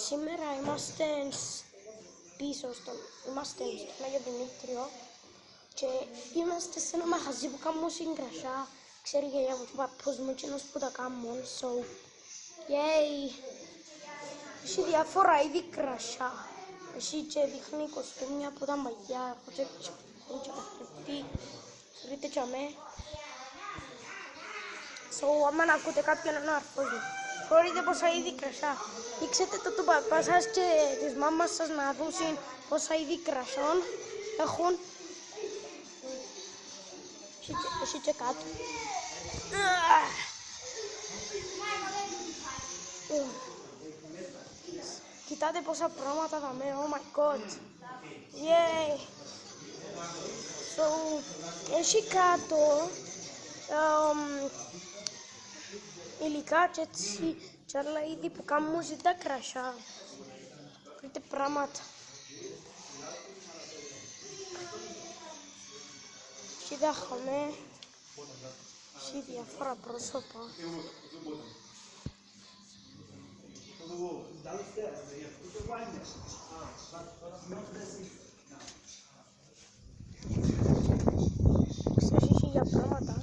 Σήμερα είμαστε πίσω είμαστε στον Άγιο Δημήτριο και είμαστε σε ένα μαγαζί που κάνουν συγκρασιά. Ξέρει η γιαγιά μου και ο παππούς μου εκείνος που τα κάνουν, yay! Έχει διάφορα είδη κρασιά. Έχει και δείχνει κοστούμια από τα μαγιά, έχω και καθρεπτή, βρείτε και αμέ. Άμα να ακούτε κάποιον να αρφώσει, χωρείτε πόσα είδη κρασιά. Ήξετε το του παπά σας και της μάμας σας να δούσουν πόσα είδη κρασιών έχουν. Έχει και κάτω. Κοιτάτε πόσα πράγματα δαμε, oh my god. Yay! Έχει κάτω υλικά και έτσι και άλλα είδη που κάνουν ζητά κρασιά. Βρείτε πράγματα. Έχει δάχομαι, έχει διάφορα πρόσωπα. Ξέρεις, έχει για πράγματα.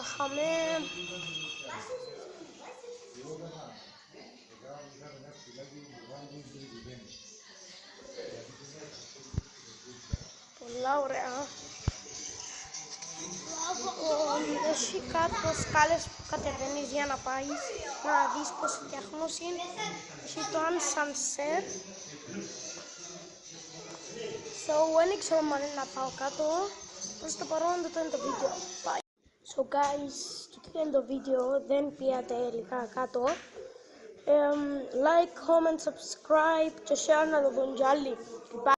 Είχαμε πολλά ωραία. Έχει κάτω σκάλες που κατεβαίνεις για να πάεις να δεις πως φτιάχνουν. Έχει το Unsunset. Δεν ξέρω αν να πάω κάτω. Προς το παρόν αυτό είναι το βίντεο. Bye. So guys, αυτό είναι το βίντεο. Δεν πήγατε λίγα κάτω. Like, comment, subscribe και share να το δουν κι άλλοι. Bye.